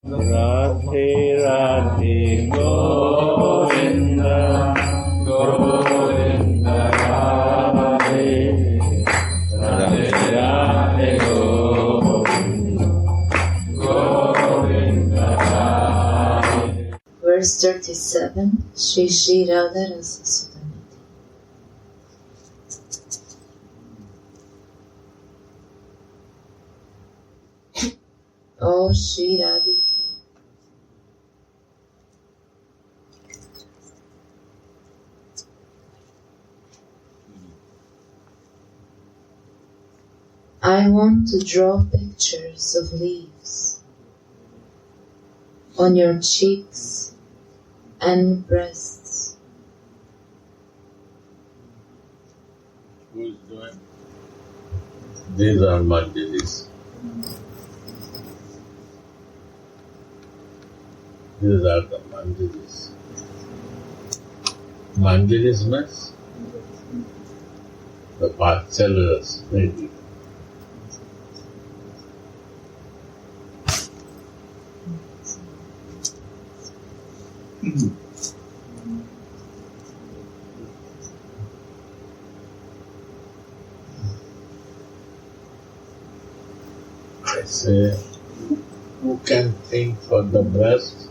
Radhe Radhe Govinda Govinda Radhe Radhe Radhe Govinda Govinda Radhe. Verse 37, Shri Shri Radha Rasa Sudhanidhi. O Shri Radhike, I want to draw pictures of leaves on your cheeks and breasts. Who is doing? These are Manjalis. These are the Manjalis. Manjalis means the path sellers, maybe. I say, who can think for the breast?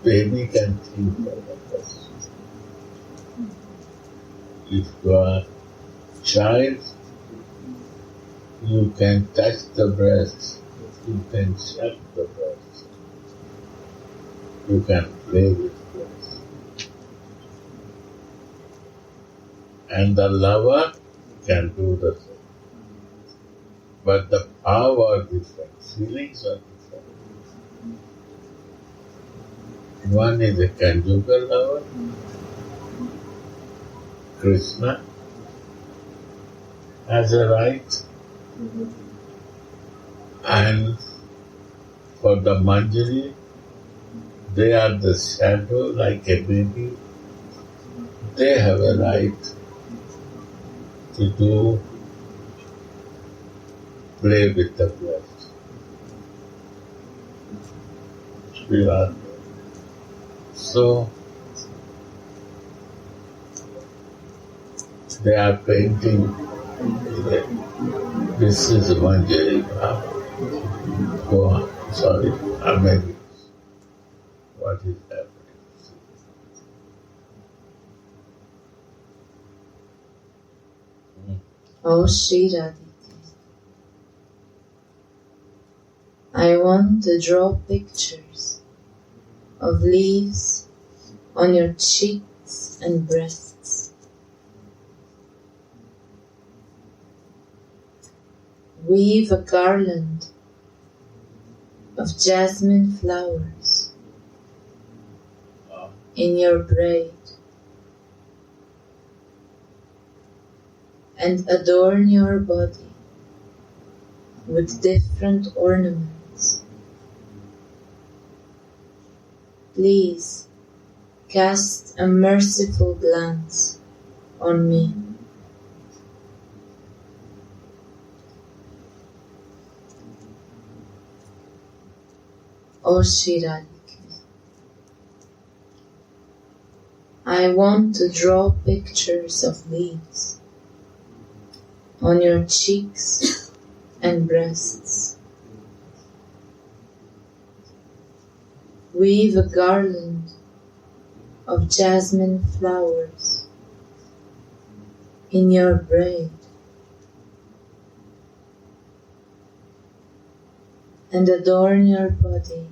Baby can think for the breast. If you are child, you can touch the breast, you can shake the breast, you can play with breast. And the lover can do the same. But the power are different, feelings are different. One is a conjugal lover, Krishna has a right, and for the Manjari, they are the shadow like a baby. They have a right to do play with the breast. So, they are painting. This is Manjari. Go on. Sorry, maybe. What is happening? O Shri Radhike, I want to draw pictures of leaves on your cheeks and breasts. Weave a garland of jasmine flowers in your braid and adorn your body with different ornaments. Please cast a merciful glance on me. O Shri Radhike, I want to draw pictures of leaves on your cheeks and breasts. Weave a garland of jasmine flowers in your braid and adorn your body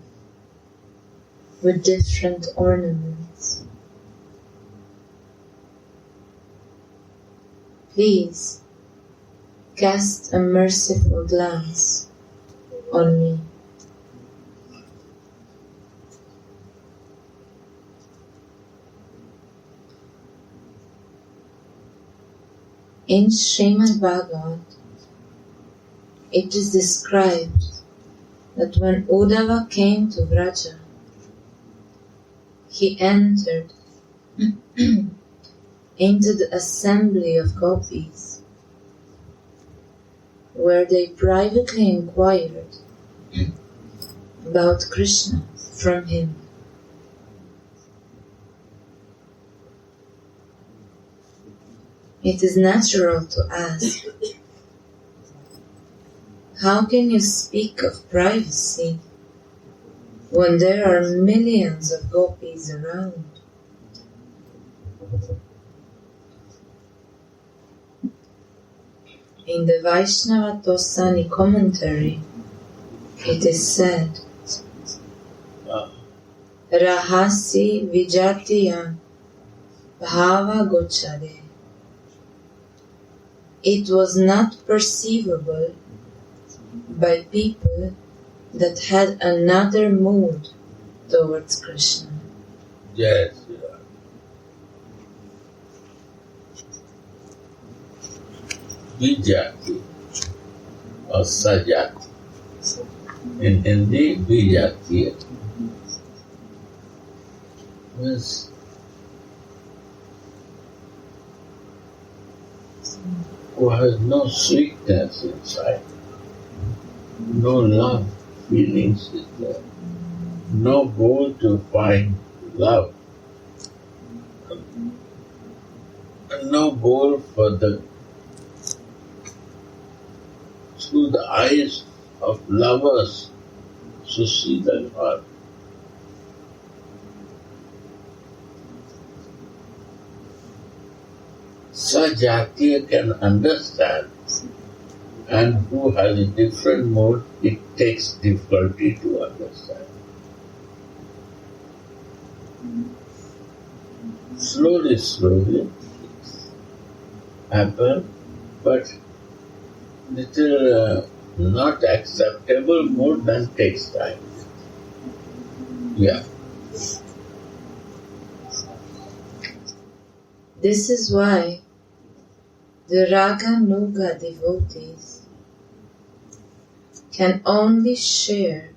with different ornaments. Please cast a merciful glance on me. In Srimad Bhagavad, it is described that when Uddhava came to Vraja, he entered into the assembly of gopis, where they privately inquired about Krishna from him. It is natural to ask, how can you speak of privacy when there are millions of gopis around? In the Vaishnava Tosani commentary, it is said, Rahasi vijatiya bhava gochare. It was not perceivable by people that had another mood towards Krishna. Yes, Vijati or Sajati. In Hindi, Vijati means who has no sweetness inside, no love, feelings is there, no goal to find love, and no goal for through the eyes of lovers to see that heart. Sajatiya can understand, and who has a different mood, it takes difficulty to understand. Slowly, it's happen, but little not acceptable mood then takes time. Yeah. This is why the Raga Nuga devotees can only share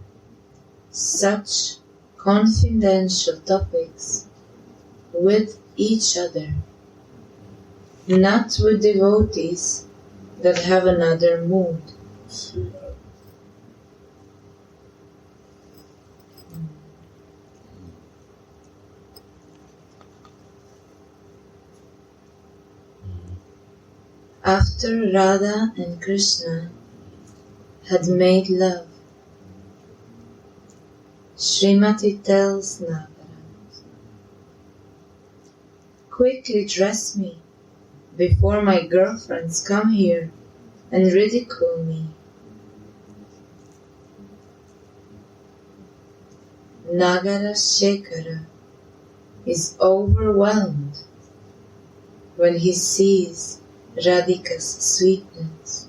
such confidential topics with each other, not with devotees that have another mood. After Radha and Krishna had made love, Srimati tells Nagara, "Quickly dress me before my girlfriends come here and ridicule me." Nagara Shekhara is overwhelmed when he sees Radhika's sweetness.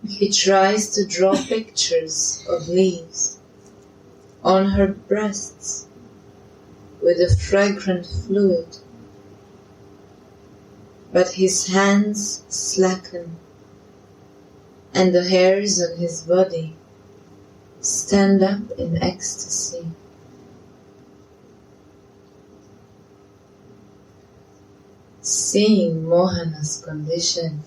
He tries to draw pictures of leaves on her breasts with a fragrant fluid, but his hands slacken and the hairs on his body stand up in ecstasy. Seeing Mohana's condition,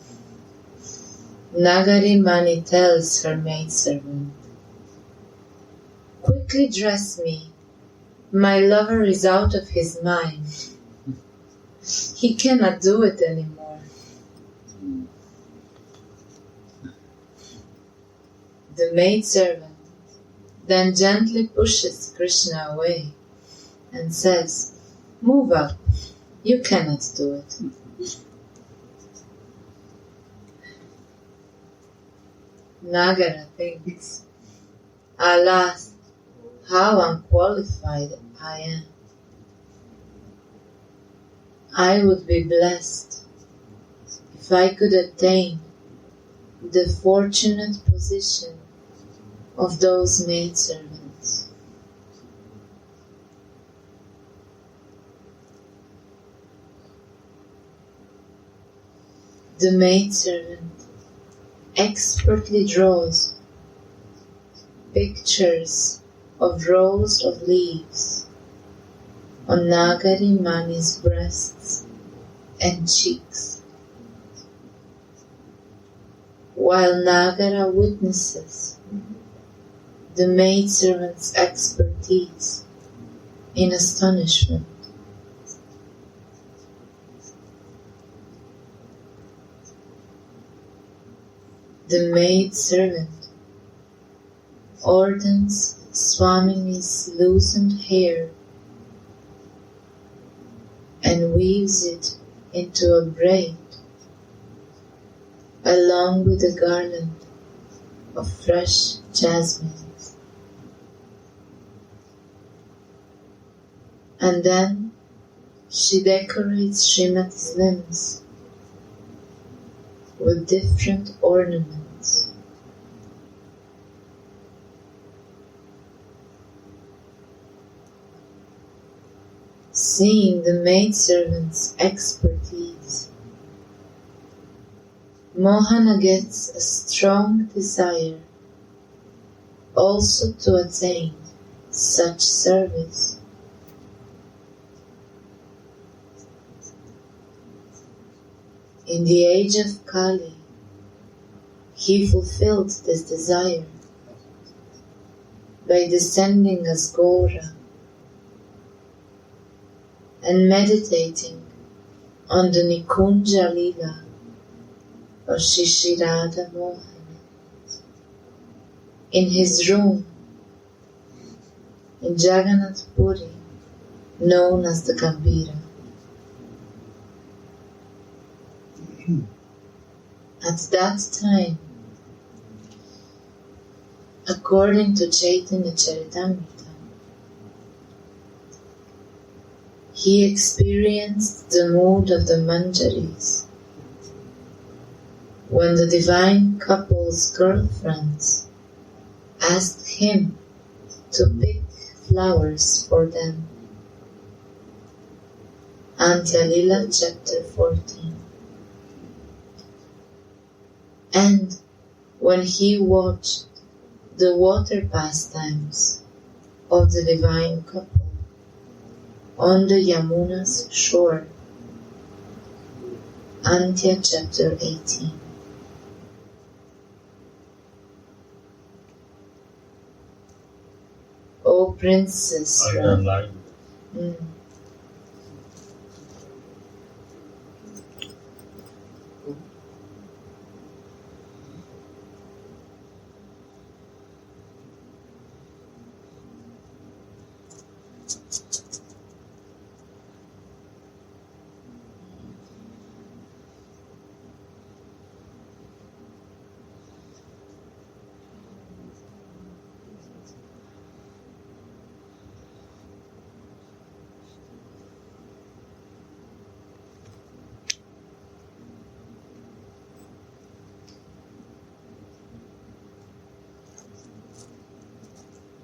Nagari Mani tells her maidservant, "Quickly dress me. My lover is out of his mind. He cannot do it anymore." The maidservant then gently pushes Krishna away and says, "Move up. You cannot do it." Nagara thinks, "Alas, how unqualified I am. I would be blessed if I could attain the fortunate position of those maidservants." The maidservant expertly draws pictures of rows of leaves on Nagari Mani's breasts and cheeks. while Nagara witnesses the maidservant's expertise in astonishment. The maidservant ordens Swamini's loosened hair and weaves it into a braid along with a garland of fresh jasmines. And then she decorates Srimati's limbs with different ornaments. Seeing the maidservant's expertise, Mohana gets a strong desire also to attain such service. In the age of Kali, he fulfilled this desire by descending as Gora and meditating on the Nikunja Lila of Shishirada Mohana in his room in Jagannath Puri, known as the Gambira. At that time, according to Chaitanya Charitamrita, he experienced the mood of the Manjaris when the divine couple's girlfriends asked him to pick flowers for them. Antya Lila, chapter 14. And when he watched the water pastimes of the divine couple on the Yamuna's shore, Antya chapter 18. O Princess I Radha. don't like Mm.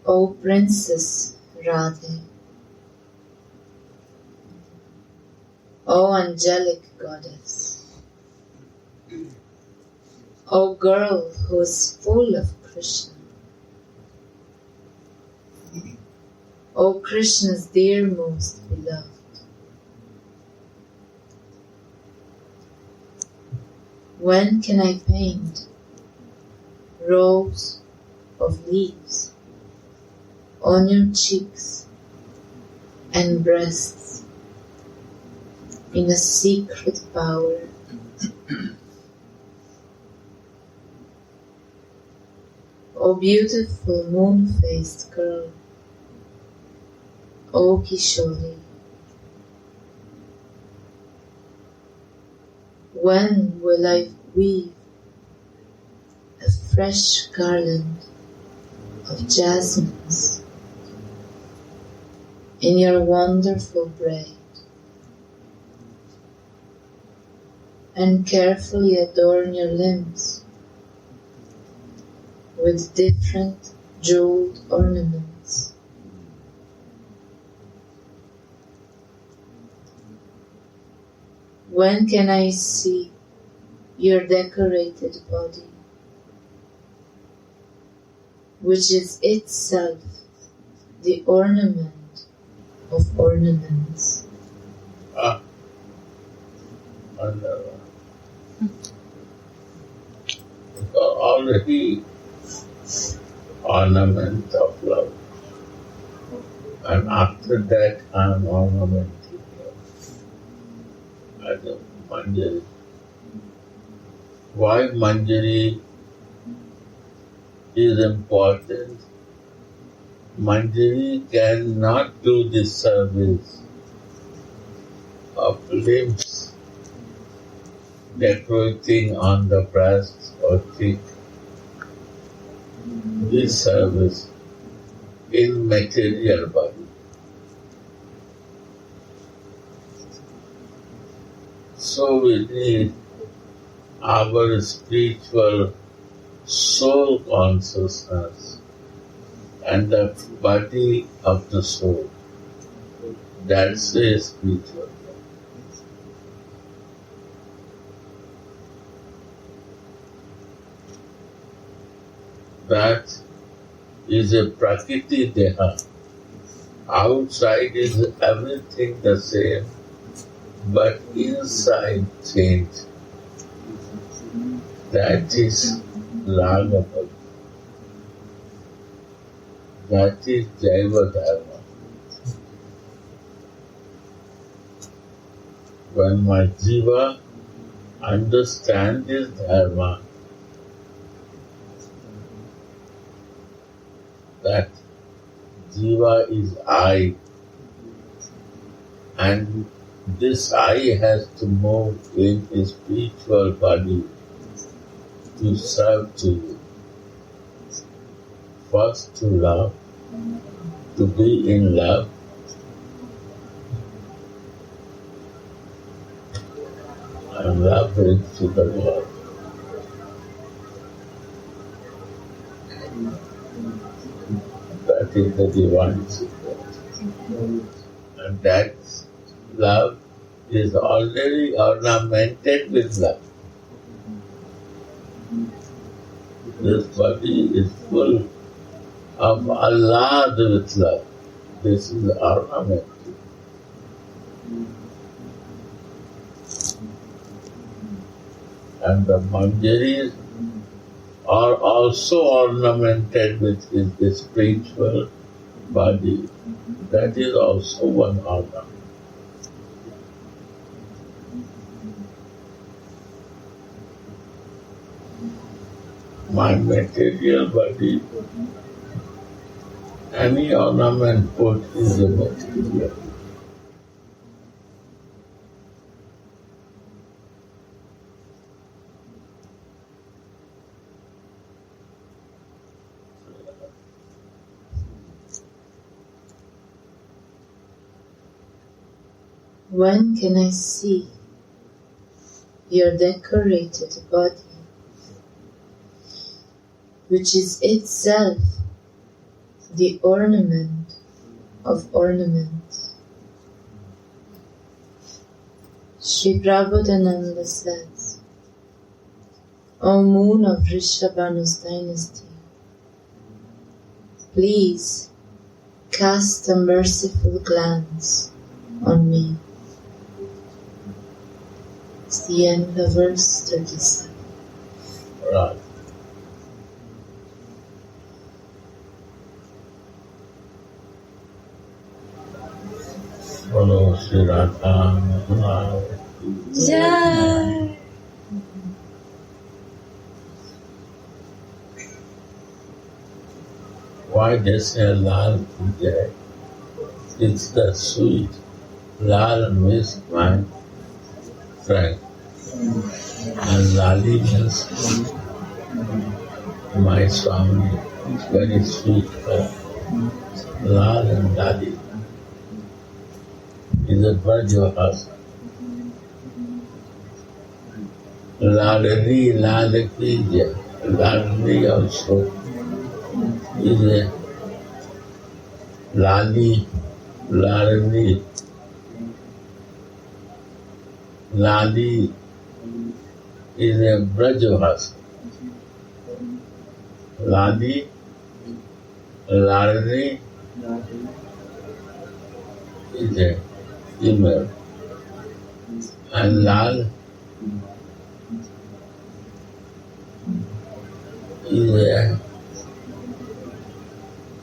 O Princess Radha, O angelic goddess, O girl who is full of Krishna, O Krishna's dear most beloved, when can I paint rows of leaves on your cheeks and breasts in a secret bower? O beautiful moon-faced girl, O Kishori, when will I weave a fresh garland of jasmines in your wonderful braid and carefully adorn your limbs with different jeweled ornaments? When can I see your decorated body, which is itself the ornament of ornaments? wonderful. You are already ornament of love. And after that, I am ornamenting you as a Manjari. Why Manjari is important? Manjari cannot do the service of limbs decorating on the breast or cheek. This service in material body. So we need our spiritual soul consciousness and the body of the soul. That's the spiritual. That is a prakriti deha. Outside is everything the same, but inside change. That is Ragapal. That is Jaiva Dharma. When my jiva understands this dharma, that jiva is I, and this I has to move in a spiritual body to serve to you. First to love, to be in love, and love brings to the love. That is the divine secret. And that love is already ornamented with love. This body is full of Allah with love. This is ornament. And the manjaris are also ornamented with his spiritual body. That is also one ornament. My material body, any ornament put is a material. When can I see your decorated body, which is itself the ornament of ornaments? Sri Prabodhananda says, O moon of Rishabhanu's dynasty, please cast a merciful glance on me. It's the end of verse 37. Right. Follow Sri Radha. Jai. Why they say Lal Pujai? It's the sweet. Lal means my friend. And Lali means my Swami. It's very sweet. Lal and Lali is a Brajavahasa. Lalani, Lalakija. Lalani also is a Lali, Lalani. Lali is a Brajavahasa. Lali, Lalani is a female. And Lal is a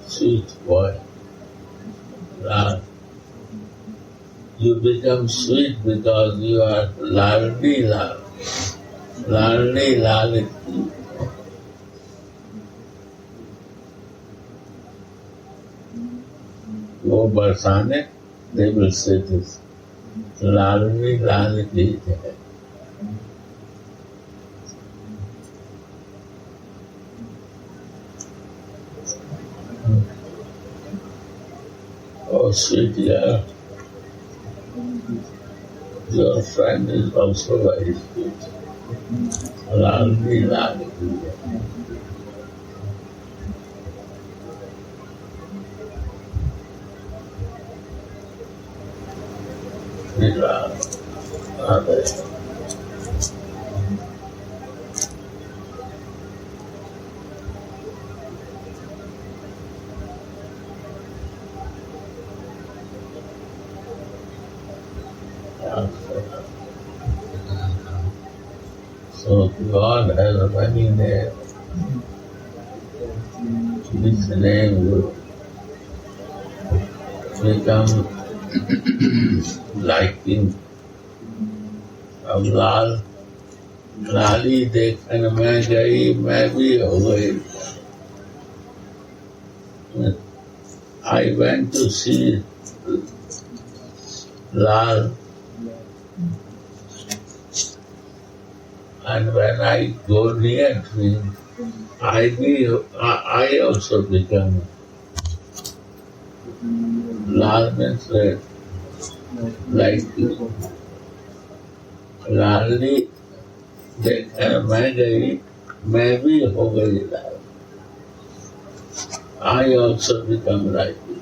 sweet boy. Lal. You become sweet because you are laldi lal. Laldi laliti. वो बरसाने, they will say this. laldi laliti है. Oh, sweet girl. Your friend is also very sweet. Laldi laliti. Radha. So God has many names. This name will become liking अब लाल लाली देखन मैं गई मैं भी हो गई. I went to see Lal, and when I go near to him, I also become Lal means red, like you. लाली देखकर मैं गई मैं भी हो गई लाल. I also become like you.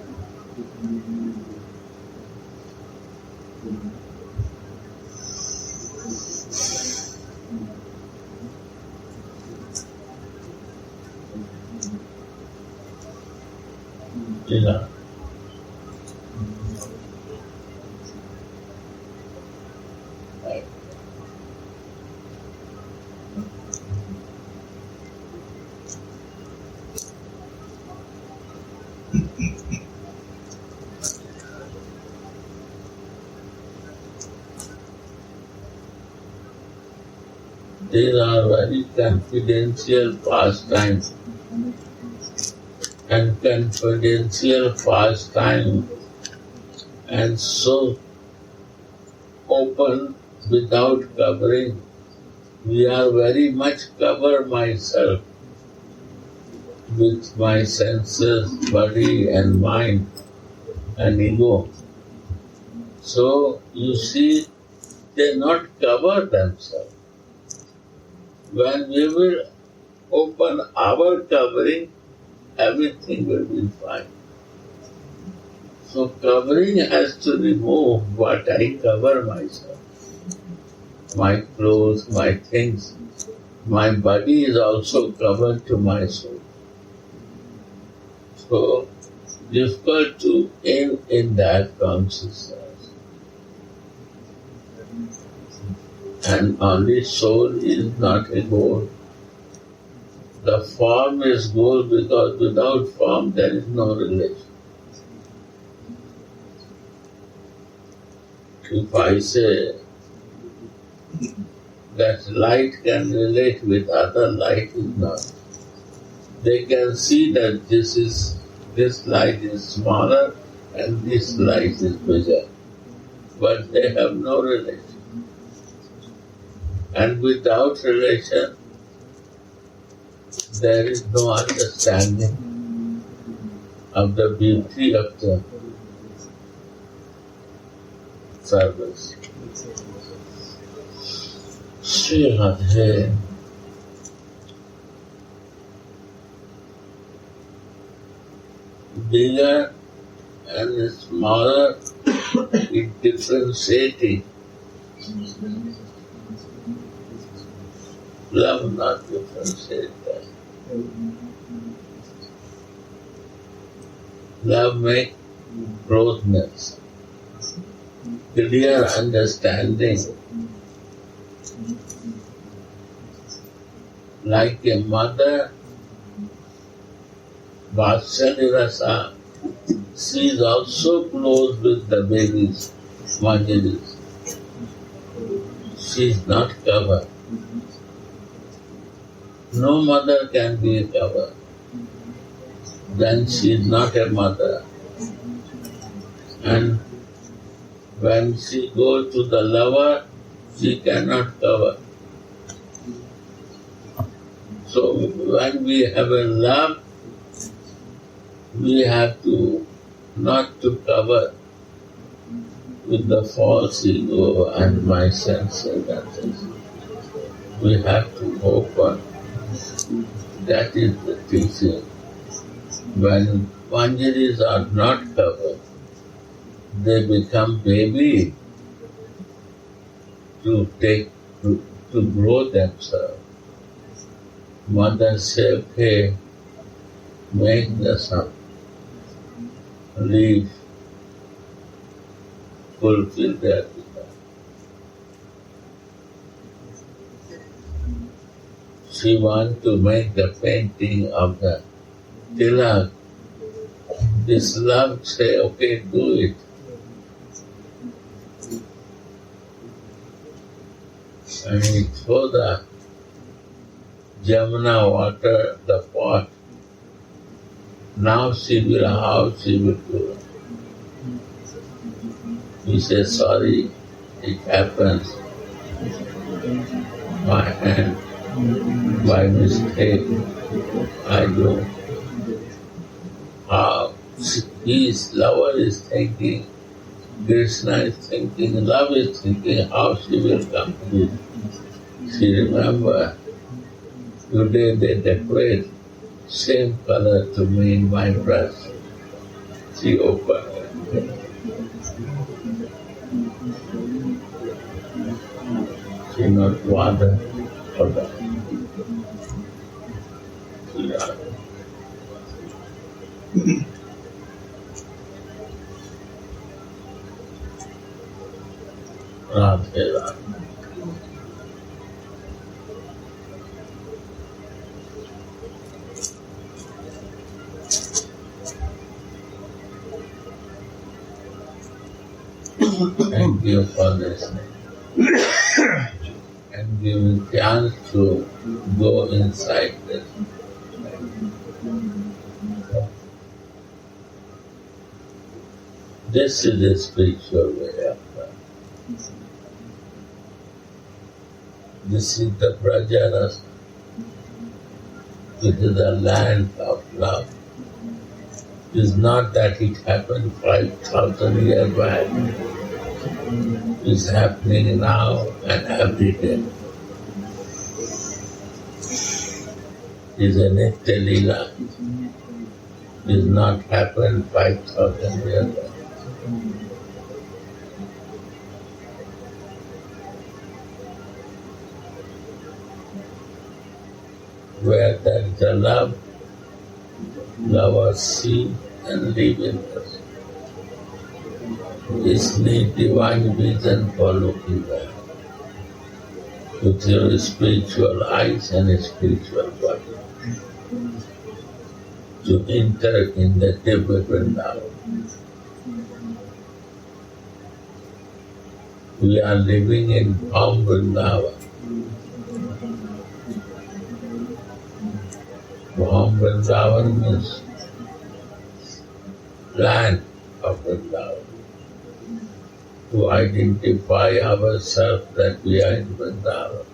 Yeah. These are very confidential pastimes, and confidential pastime and so open without covering. We are very much cover myself with my senses, body and mind and ego. So you see, they not cover themselves. When we will open our covering, everything will be fine. So covering has to remove what I cover myself. My clothes, my things. My body is also covered to my soul. So difficult to aim in that consciousness. And only soul is not a goal. The form is goal because without form there is no relation. If I say that light can relate with other, light is not. They can see that this light is smaller and this light is bigger, but they have no relation. And without relation, there is no understanding of the beauty of the service. Shri Radha. Bigger and smaller in differentiating. Love not differentiate that. Love make closeness, clear understanding, like a mother Vatsali Rasa, she is also close with the babies, Manjaris. She is not covered. No mother can be a cover. Then she is not a mother. And when she goes to the lover, she cannot cover. So when we have a love, we have to not to cover with the false ego and my sense of that. We have to open. That is the teaching. When Manjaris are not covered, they become baby to grow themselves. Mother say, okay, make the son leave, fulfill their desire. She wants to make the painting of the tilak. This love say, okay, do it. And he throw the Jamuna water, the pot. Now she will, how she will do it. He says, sorry, it happens. My hand, by mistake, I do. How his lover is thinking, Krishna is thinking, love is thinking, how she will come to it. She remember, today they decorate same color to me in my dress. She opened it. She not water for that. Radha. Thank you for listening and giving chance to go inside this. This is the spiritual way of life. This is the Brajaras. This is the land of love. It is not that it happened 5,000 years back. It is happening now and every day. It is a Nitya Leela. It is not happened 5,000 years back. Where there is a love, lovers see and live in us. This need divine vision for looking there. With your spiritual eyes and spiritual body. To enter in the Divya Vrindavan. We are living in Vrindavan. Vrindavan means land of Vrindavan. To identify ourselves that we are in Vrindavan.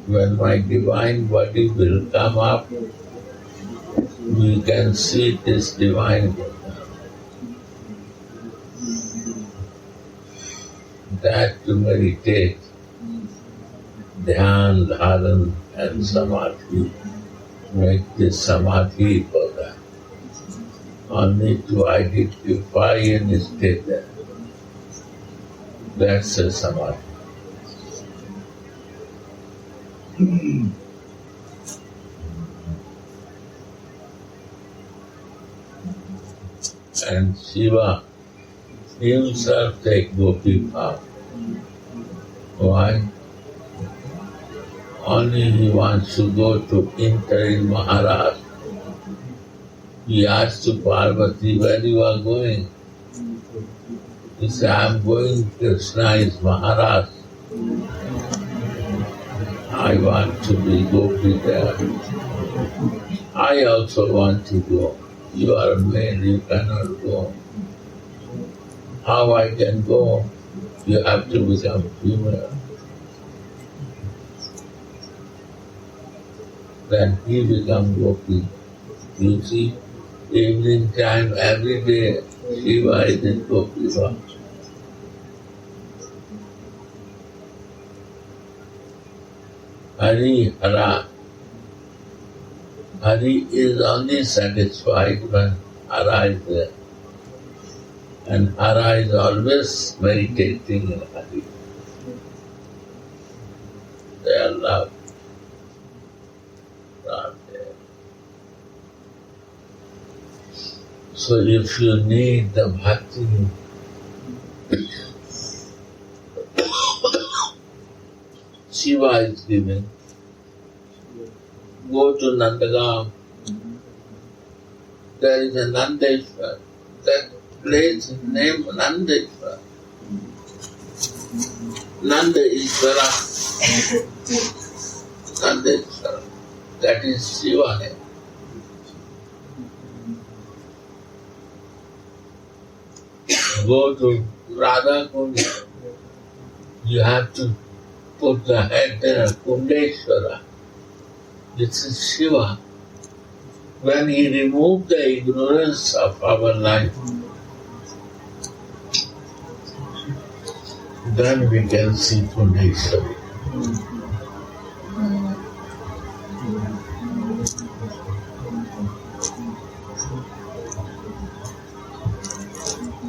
When my divine body will come up, we can see this divine Vrindavan. That to meditate, dhyan, dharan and samadhi. Make this samadhi for that. Only to identify and stay there. That's a samadhi. And Shiva himself take gopi path. Why? Only he wants to go to enter in Maharashtra He asked to Parvati, where you are going? He said, I am going, Krishna is Maharaj. I want to be Gopi there. I also want to go. You are a male, you cannot go. How I can go? You have to become female. Then he become Gopi. You see, evening time, every day, Shiva is in Gopi Bhav. Hari Hara. Hari is only satisfied when Hara is there. And Hara is always meditating in Hari. They are love. Not there. So if you need the bhakti, Shiva is giving. Go to Nandagam. There is a Nandeshwar. That place is named Nandeshwar. Nandeshwara. Nandeshwara. That is Shiva name. Go to Radha Kund. You have to put the head there, Kundeshwara. This is Shiva. When he removed the ignorance of our life, then we can see Kundeshwari.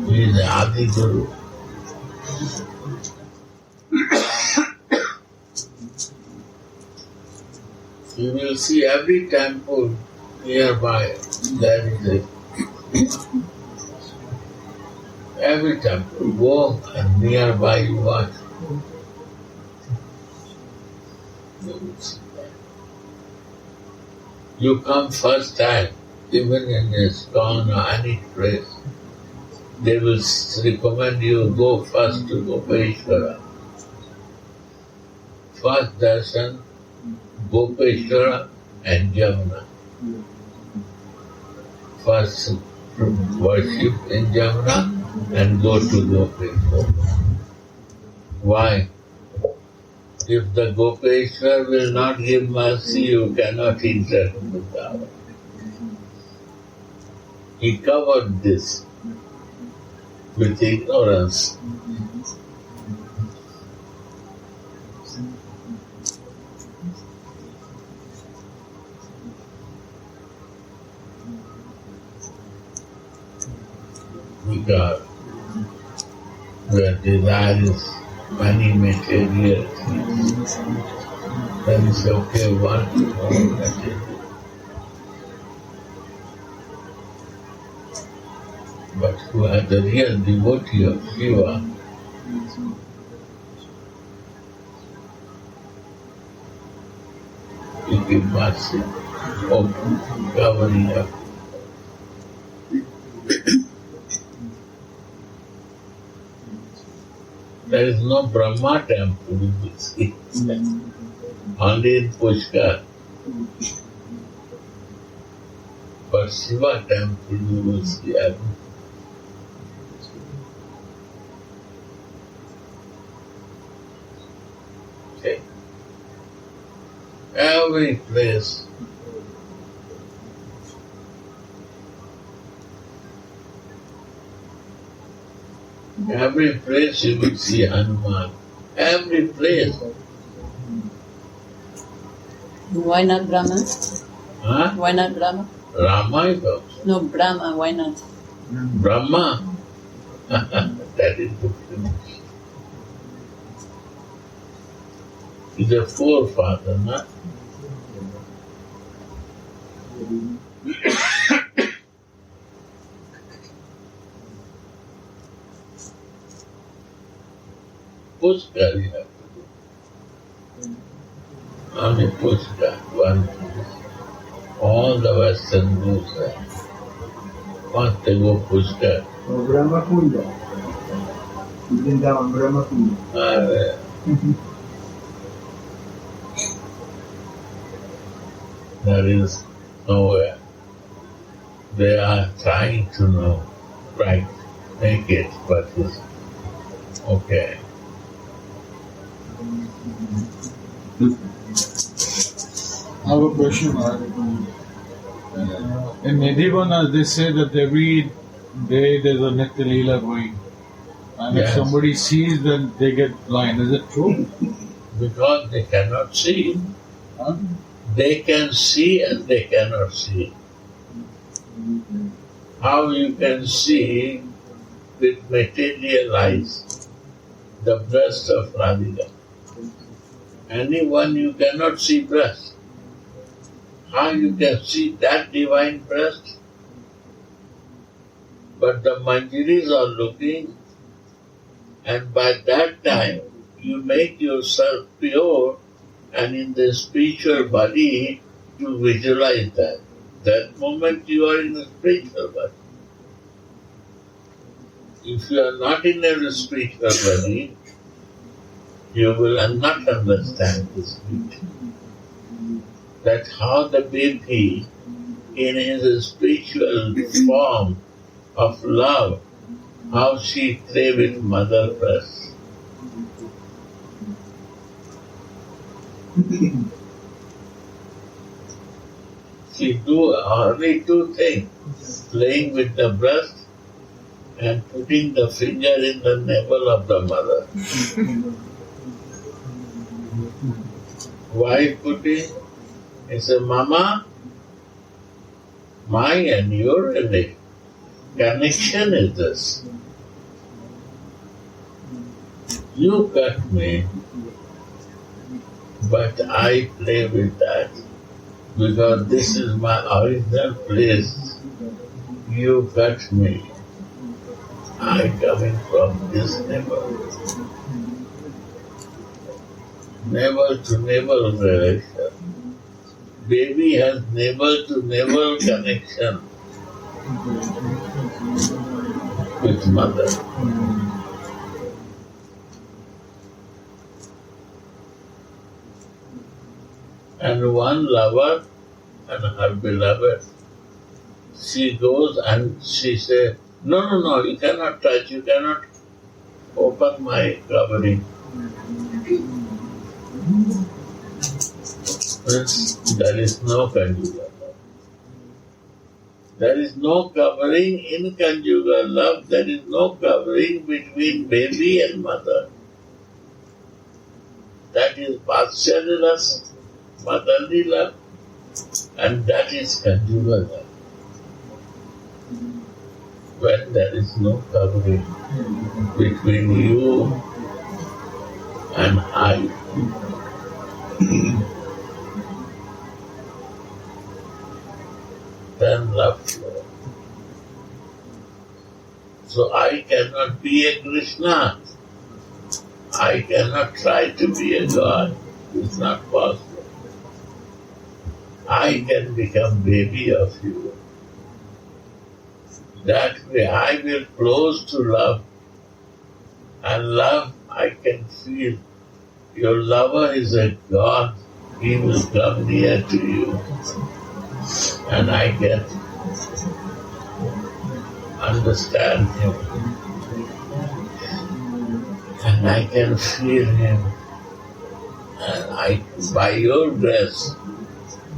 He is the Adi Guru. You will see every temple nearby, there is a every temple, go and nearby you watch. You will see that. You come first time, even in a stone or any place, they will recommend you go first to Gopeshwara. First darshan, Gopeshwara and Jamuna. First worship in Jamuna and go to Gopeshwara. Why? If the Gopeshwar will not give mercy, you cannot enter Vrindavan. He covered this with ignorance. Because where desire is money, material things, then it's okay, want more material. But who are the real devotee of Shiva, he gives mercy, open, covering up. There is no Brahma temple you will see. Only in Pushkar. But Shiva temple you will see everywhere. Okay. Every place. Every place you will see Hanuman. Every place. Why not Brahma? Huh? Why not Brahma? Rama is also. No, Brahma, why not? Brahma. That is different. He's a forefather, not? Pushkar you have to do. Only Pushkar, one. All the Western groups there. Wants to go Pushkar. Brahma Kunda. Vrindavan Brahma Kunda. There is nowhere. They are trying to know, right, make it, but it's okay. I have a question. In Nidhivana, they say that every day there's a Nitya Leela going. And if Yes. somebody sees, then they get blind. Is it true? Because they cannot see. Huh? They can see and they cannot see. How you can see with material eyes the breast of Radhika? Anyone you cannot see breast. How you can see that divine breast? But the Manjaris are looking, and by that time you make yourself pure, and in the spiritual body you visualize that. That moment you are in a spiritual body. If you are not in a spiritual body, you will not understand this beauty. That's how the baby in his spiritual form of love, how she play with mother breast. She do only two things, playing with the breast and putting the finger in the navel of the mother. Why putting? He said, Mama, my and your connection is this. You cut me, but I play with that because this is my original place. You cut me. I coming from this navel. Navel to navel relation. Baby has navel to navel connection with mother. And one lover and her beloved, she goes and she says, no, you cannot touch, you cannot open my covering. There is no conjugal love. There is no covering in conjugal love. There is no covering between baby and mother. That is Vatsalya, motherly love, and that is conjugal love. When there is no covering between you and I. Then love flows. So I cannot be a Krishna. I cannot try to be a God. It's not possible. I can become baby of you. That way I will close to love. And love I can feel. Your lover is a God. He will come near to you. And I can understand him. And I can feel him. And by your grace,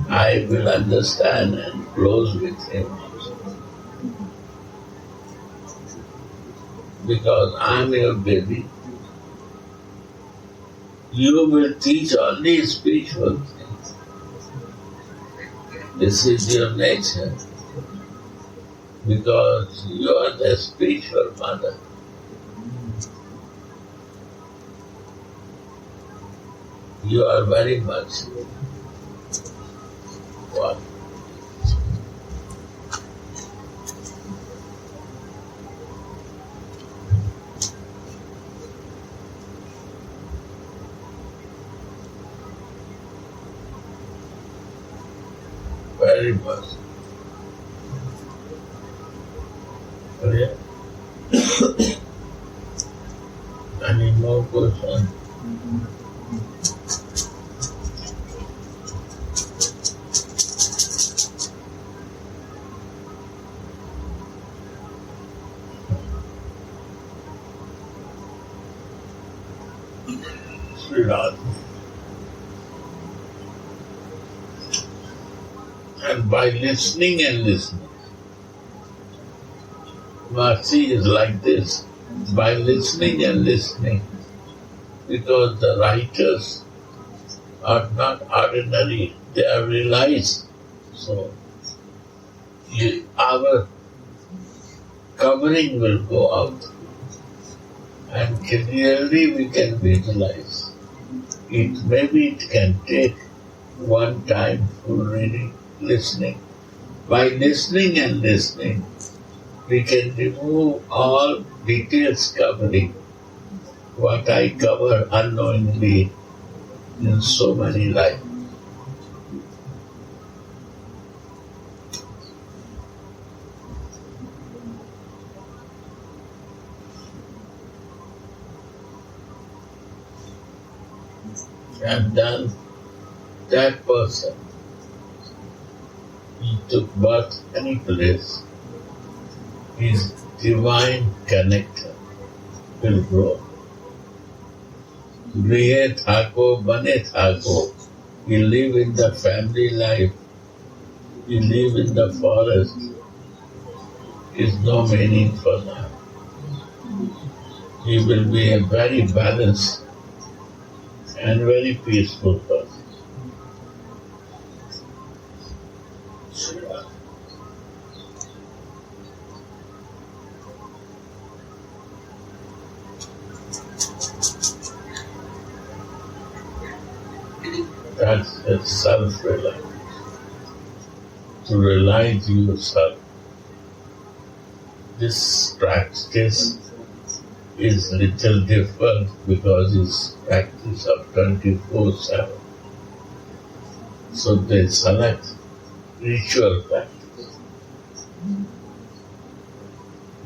I will understand and close with him. Because I am your baby. You will teach only spiritual things. This is your nature. Because you are the spiritual mother. You are very much one. Very much. Clear? Any more questions? Sri Radha. And by listening and listening, mercy is like this. By listening and listening, because the writers are not ordinary, they are realized. So, our covering will go out and clearly we can visualize. Maybe it can take one time for really listening. By listening and listening, we can remove all details covering what I cover unknowingly in so many lives. And then that person, he took birth any place, his divine connector will grow. Grihe thako, bane thako. You live in the family life, you live in the forest, is no meaning for now. He will be a very balanced and very peaceful person. That's a self-reliance. To realize yourself. This practice is little different because it's practice of 24/7. So they select ritual practice.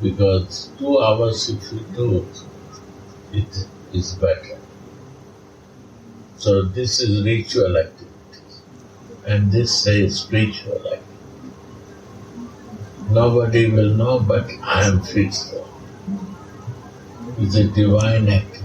Because 2 hours if you do, it is better. So this is ritual activities. And this says spiritual activity. Nobody will know, but I am fixed there. It's a divine activity.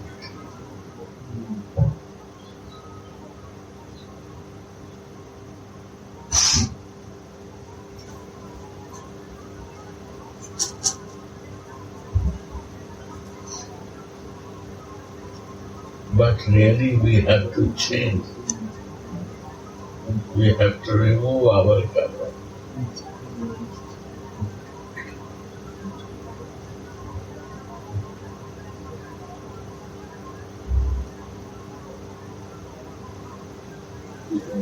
But really we have to change. We have to remove our cover.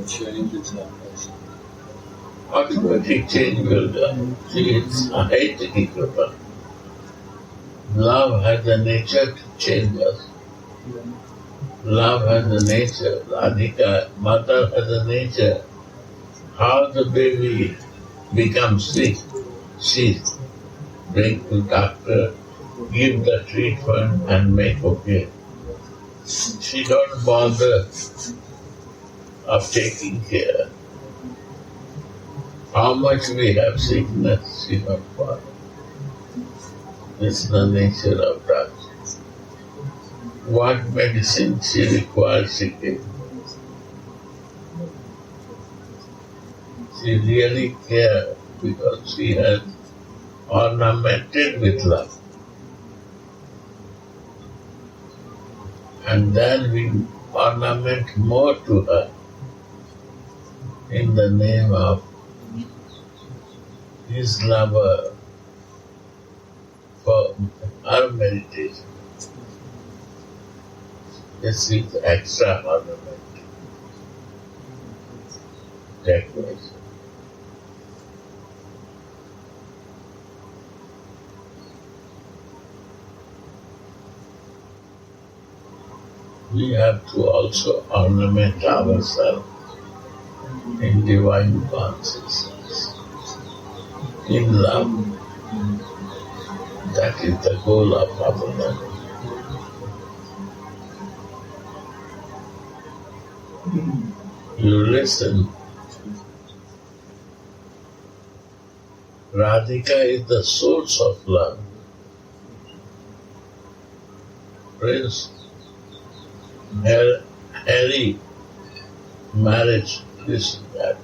Change its happens. Automatic change will come. See, it's a hate Kripa. Love has the nature to change us. Love has the nature. Radhika, mother has the nature. How the baby becomes sick, she bring to doctor, give the treatment and make okay. She don't bother of taking care. How much we have sickness, she don't bother. This is the nature of doctor. What medicine she requires, she gives. She really cares because she has ornamented with love. And then we ornament more to her in the name of his lover for her meditation. This is extra ornament, decoration. We have to also ornament ourselves in divine consciousness, in love. That is the goal of Radha. You listen. Radhika is the source of love. Prince, Harry, marriage, this and that.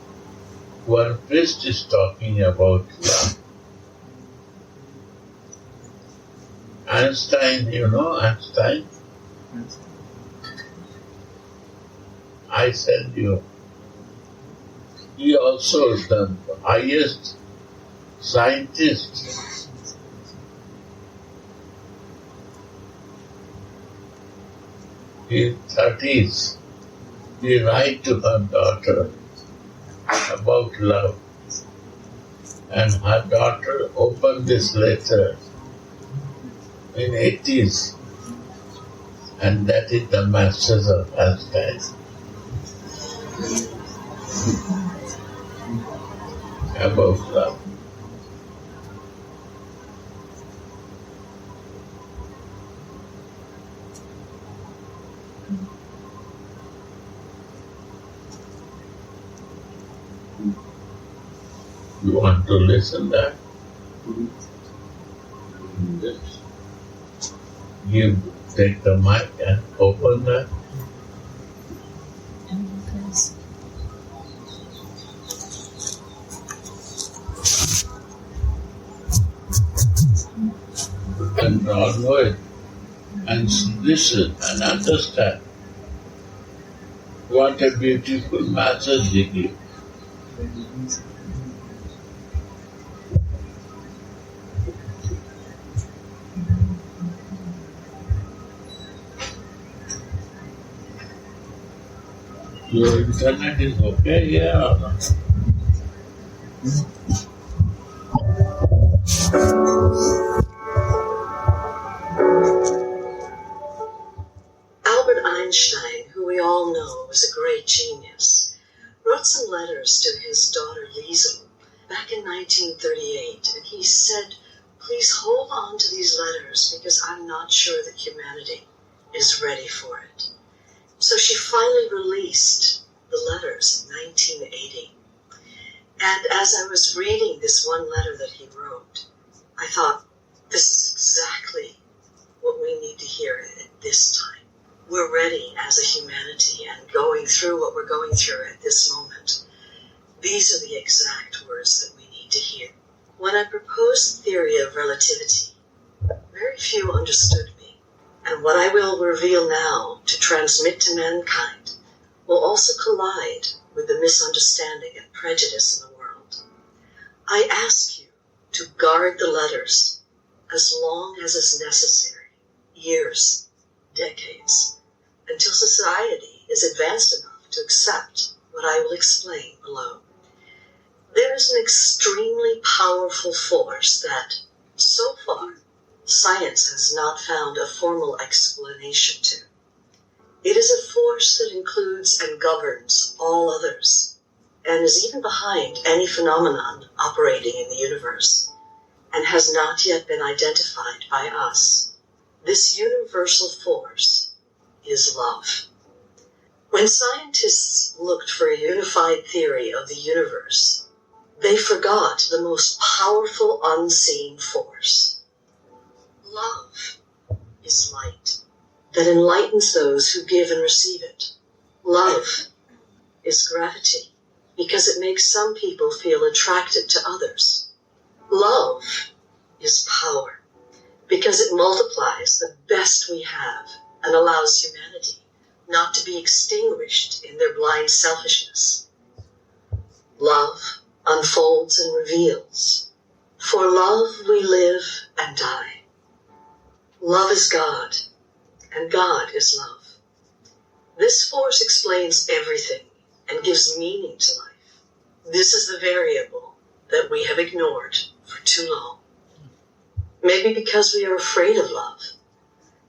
One priest is talking about love. Einstein, you know Einstein? I send you. He also is the highest scientist. In 30s, he write to her daughter about love. And her daughter opened this letter in 80s. And that is the masters of Einstein. About love. You want to listen that? Yes. You take the mic and open that. And all know it and listen and understand what a beautiful message they give. Your internet is okay here or not? Albert Einstein, who we all know was a great genius, wrote some letters to his daughter Liesel back in 1938, and he said, "Please hold on to these letters because I'm not sure that humanity is ready for it." So she finally released the letters in 1980. And as I was reading this one letter that he wrote, I thought, this is exactly what we need to hear at this time. We're ready as a humanity and going through what we're going through at this moment. These are the exact words that we need to hear. When I proposed the theory of relativity, very few understood me, and what I will reveal now to transmit to mankind will also collide with the misunderstanding and prejudice in the world. I ask you to guard the letters as long as is necessary, years, decades, until society is advanced enough to accept what I will explain below. There is an extremely powerful force that, so far, science has not found a formal explanation to. It is a force that includes and governs all others, and is even behind any phenomenon operating in the universe, and has not yet been identified by us. This universal force is love. When scientists looked for a unified theory of the universe, they forgot the most powerful unseen force. Love is light that enlightens those who give and receive it. Love is gravity because it makes some people feel attracted to others. Love is power because it multiplies the best we have and allows humanity not to be extinguished in their blind selfishness. Love unfolds and reveals. For love we live and die. Love is God, and God is love. This force explains everything and gives meaning to life. This is the variable that we have ignored for too long. Maybe because we are afraid of love,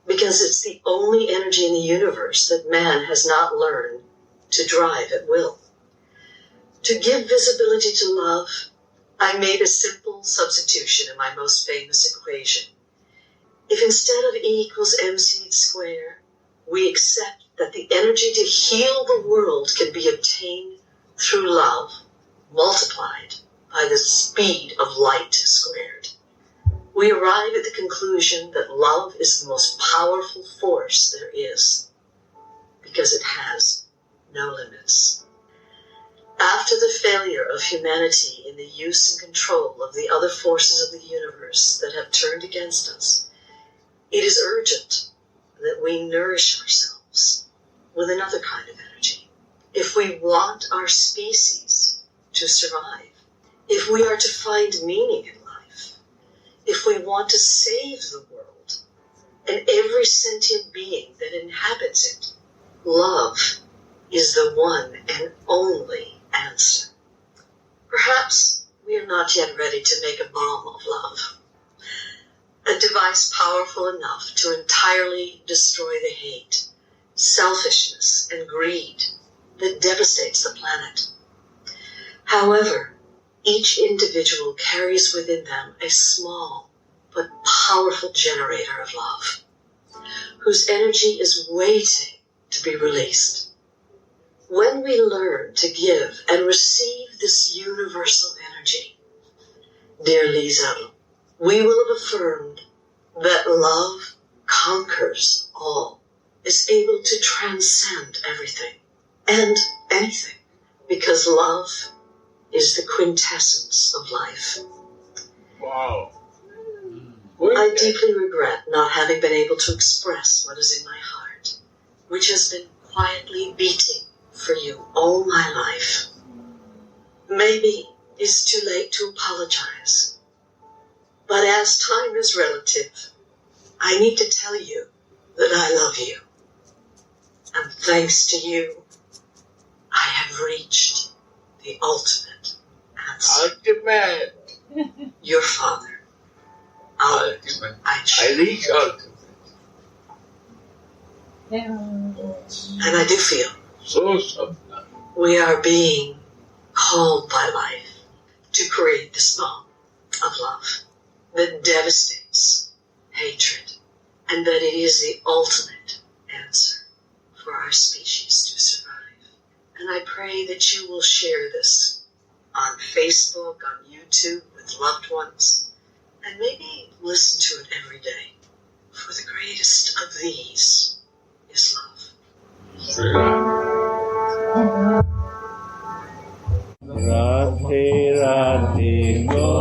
because it's the only energy in the universe that man has not learned to drive at will. To give visibility to love, I made a simple substitution in my most famous equation. If instead of E equals mc squared, we accept that the energy to heal the world can be obtained through love, multiplied by the speed of light squared, we arrive at the conclusion that love is the most powerful force there is, because it has no limits. After the failure of humanity in the use and control of the other forces of the universe that have turned against us, it is urgent that we nourish ourselves with another kind of energy. If we want our species to survive, if we are to find meaning in life, if we want to save the world and every sentient being that inhabits it, love is the one and only answer. Perhaps we are not yet ready to make a bomb of love, a device powerful enough to entirely destroy the hate, selfishness, and greed that devastates the planet. However, each individual carries within them a small but powerful generator of love, whose energy is waiting to be released. When we learn to give and receive this universal energy, dear Liesel, we will have affirmed that love conquers all, is able to transcend everything and anything, because love is the quintessence of life. Wow. I deeply regret not having been able to express what is in my heart, which has been quietly beating for you all my life. Maybe it's too late to apologize, but as time is relative, I need to tell you that I love you. And thanks to you, I have reached the ultimate answer. Ultimate. Your father, Albert Ultimate. Einstein. I reach ultimate. And I do feel So subtle. we are being called by life to create this bomb of love that devastates hatred, and that it is the ultimate answer for our species to survive. And I pray that you will share this on Facebook, on YouTube, with loved ones, and maybe listen to it every day. For the greatest of these is love. Radhe Radhe Go